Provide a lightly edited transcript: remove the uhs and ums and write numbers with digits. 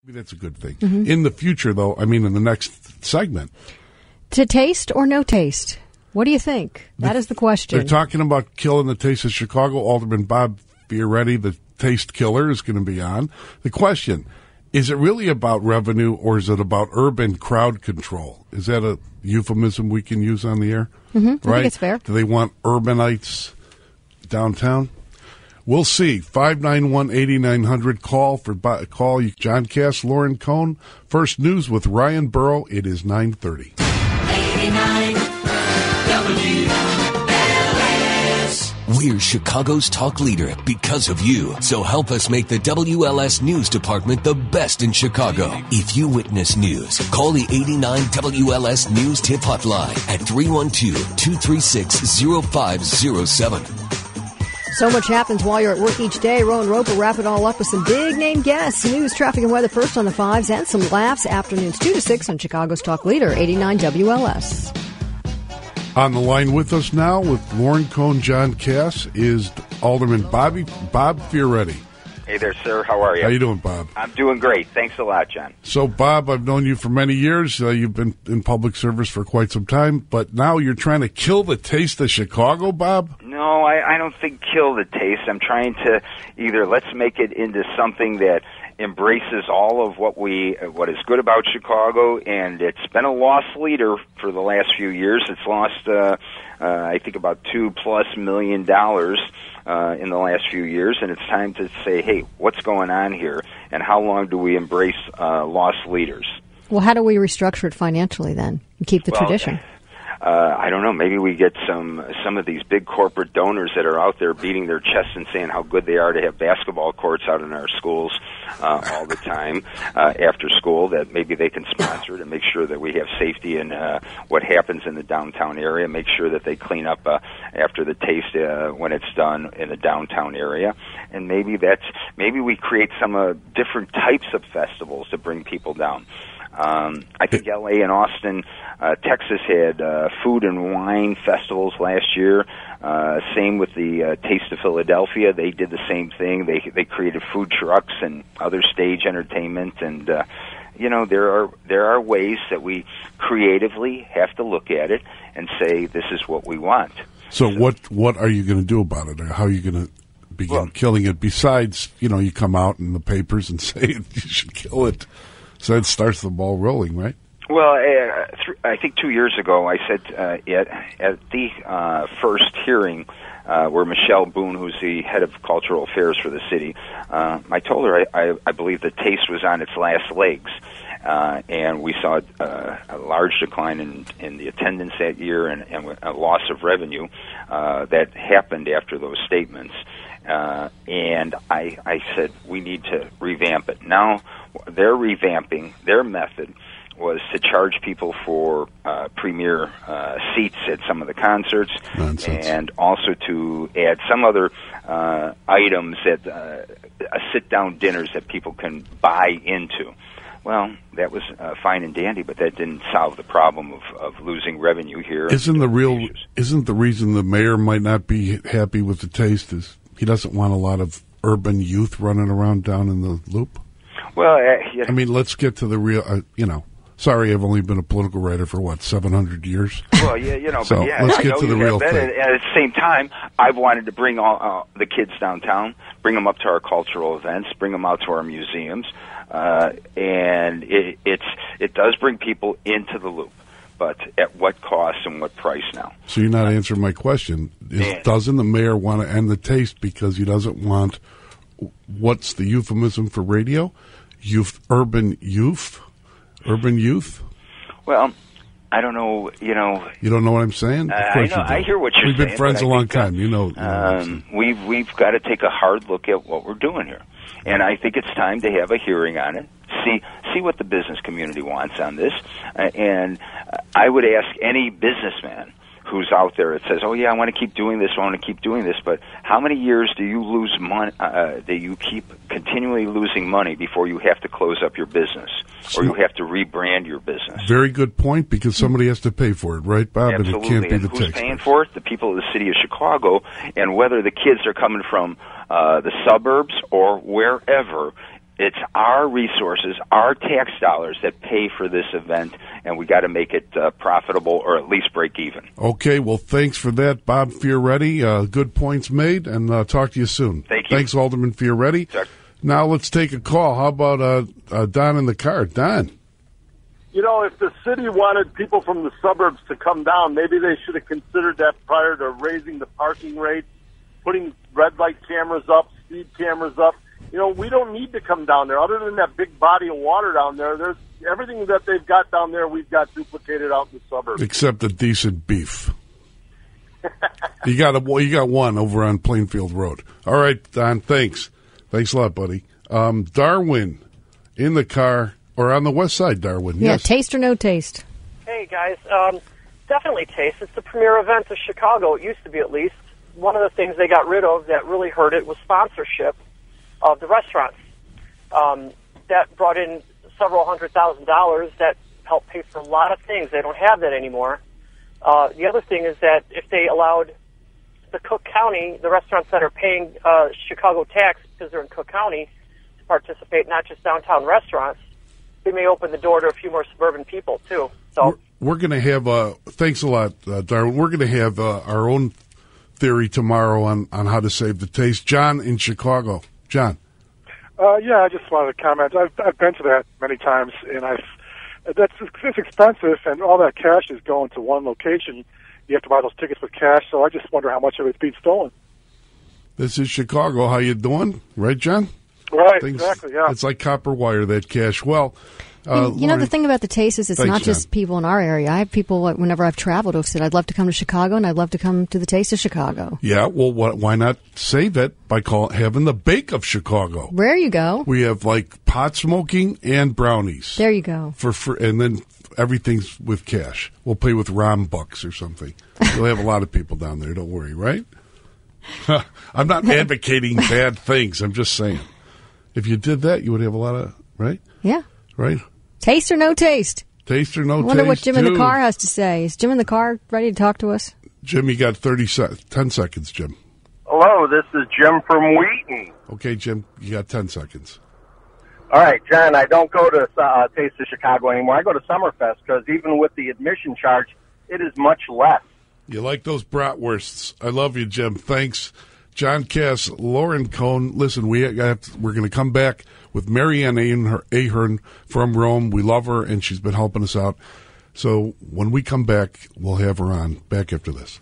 Maybe that's a good thing. Mm-hmm. In the future, though, I mean, in the next segment. To taste or no taste? What do you think? That is the question. They're talking about killing the taste of Chicago. Alderman Bob Fioretti, the taste killer, is going to be on. The question, is it really about revenue or is it about urban crowd control? Is that a euphemism we can use on the air? Mm-hmm. I think it's fair. Do they want urbanites downtown? We'll see. 591-8900. Call you, John Cass, Lauren Cohn. First news with Ryan Burrow. It is 9:30. 89 WLS. We're Chicago's talk leader because of you. So help us make the WLS News Department the best in Chicago. If you witness news, call the 89 WLS News Tip Hotline at 312-236-0507. So much happens while you're at work each day. Rowan Rope will wrap it all up with some big-name guests. News, traffic, and weather first on the 5s and some laughs. Afternoons 2 to 6 on Chicago's Talk Leader, 89 WLS. On the line with us now with Lauren Cohn, John Cass, is Alderman Bob Fioretti. Hey there, sir. How are you? How you doing, Bob? I'm doing great. Thanks a lot, John. So, Bob, I've known you for many years. You've been in public service for quite some time, but now you're trying to kill the taste of Chicago, Bob? No, I don't think kill the taste. I'm trying to either let's make it into something that embraces all of what is good about Chicago, and it's been a lost leader for the last few years. It's lost, I think, about $2+ million in the last few years, and it's time to say, hey, what's going on here, and how long do we embrace lost leaders? Well, how do we restructure it financially then and keep the tradition? I don't know. Maybe we get some of these big corporate donors that are out there beating their chests and saying how good they are to have basketball courts out in our schools all the time after school, that maybe they can sponsor it and make sure that we have safety in what happens in the downtown area, make sure that they clean up after the taste when it's done in the downtown area. And maybe we create some different types of festivals to bring people down. I think L.A. and Austin, Texas had food and wine festivals last year. Same with the Taste of Philadelphia. They did the same thing. They created food trucks and other stage entertainment. And there are ways that we creatively have to look at it and say this is what we want. So what are you going to do about it? Or how are you going to begin killing it? Besides, you come out in the papers and say you should kill it. So it starts the ball rolling, right? Well, I think 2 years ago I said at the first hearing where Michelle Boone, who's the head of cultural affairs for the city, I told her I believe the taste was on its last legs. And we saw a large decline in the attendance that year and a loss of revenue that happened after those statements. And I said we need to revamp it. Now they're revamping their method was to charge people for premier seats at some of the concerts. Nonsense. And also to add some other items that sit-down dinners that people can buy into. Well, that was fine and dandy, but that didn't solve the problem of losing revenue here. Isn't the reason the mayor might not be happy with the taste is he doesn't want a lot of urban youth running around down in the Loop? Well, I mean, let's get to the real, Sorry, I've only been a political writer for, 700 years? Well, so let's get to the real thing. And at the same time, I've wanted to bring all the kids downtown, bring them up to our cultural events, bring them out to our museums, and it does bring people into the Loop. But at what cost and what price now? So you're not answering my question. Doesn't the mayor want to end the taste because he doesn't want, what's the euphemism for radio? Urban youth? Well, I don't know, You don't know what I'm saying? Of course you do. I hear what you're saying. We've been friends a long time. We've got to take a hard look at what we're doing here. And I think it's time to have a hearing on it, see what the business community wants on this. And I would ask any businessman who's out there that says, "Oh yeah, I want to keep doing this. But how many years do you lose money? Do you keep continually losing money before you have to close up your business or you have to rebrand your business?" Very good point, because somebody has to pay for it, right, Bob? Absolutely. And it can't be the who's paying for it? The people of the city of Chicago, and whether the kids are coming from the suburbs or wherever. It's our resources, our tax dollars that pay for this event, and we got to make it profitable or at least break even. Okay, well, thanks for that, Bob Fioretti. Good points made, and talk to you soon. Thank you. Thanks, Alderman Fioretti. Sure. Now let's take a call. How about Don in the car? Don. You know, if the city wanted people from the suburbs to come down, maybe they should have considered that prior to raising the parking rates, putting red light cameras up, speed cameras up. You know, we don't need to come down there. Other than that big body of water down there, there's everything that they've got down there, we've got duplicated out in the suburbs. Except a decent beef. You got one over on Plainfield Road. All right, Don, thanks. Thanks a lot, buddy. Darwin in the car, or on the west side, Darwin. Yeah, yes. taste or no taste? Hey, guys. Definitely taste. It's the premier event of Chicago. It used to be, at least. One of the things they got rid of that really hurt it was sponsorship of the restaurants. That brought in several $100,000 that helped pay for a lot of things. They don't have that anymore. The other thing is that if they allowed the Cook County, the restaurants that are paying Chicago tax because they're in Cook County, to participate, not just downtown restaurants, they may open the door to a few more suburban people, too. So we're going to have, thanks a lot, Darwin, we're going to have our own theory tomorrow on how to save the taste. John in Chicago. John. Yeah, I just wanted to comment. I've been to that many times, and it's expensive, and all that cash is going to one location. You have to buy those tickets with cash, so I just wonder how much of it's being stolen. This is Chicago. How you doing? Right, John? Right, exactly, yeah. It's like copper wire, that cash. Well, you know, the thing about the taste is it's Thanks, not just John. people in our area. I have people, whenever I've traveled, who've said, I'd love to come to Chicago, and I'd love to come to the Taste of Chicago. Yeah, well, why not save it by having the Bake of Chicago? There you go. We have, like, pot smoking and brownies. There you go. And then everything's with cash. We'll pay with Rom bucks or something. We'll have a lot of people down there, don't worry, right? I'm not advocating bad things. I'm just saying. If you did that, you would have a lot of, right? Yeah. Right? Taste or no taste? Taste or no taste? I wonder what Jim in the too. car has to say. Is Jim in the car ready to talk to us? Jim, you got 10 seconds, Jim. Hello, this is Jim from Wheaton. Okay, Jim, you got 10 seconds. All right, John, I don't go to Taste of Chicago anymore. I go to Summerfest because even with the admission charge, it is much less. You like those bratwursts. I love you, Jim. Thanks. John Cass, Lauren Cohn. Listen, we're going to come back with Marianne Ahern from Rome. We love her, and she's been helping us out. So when we come back, we'll have her on back after this.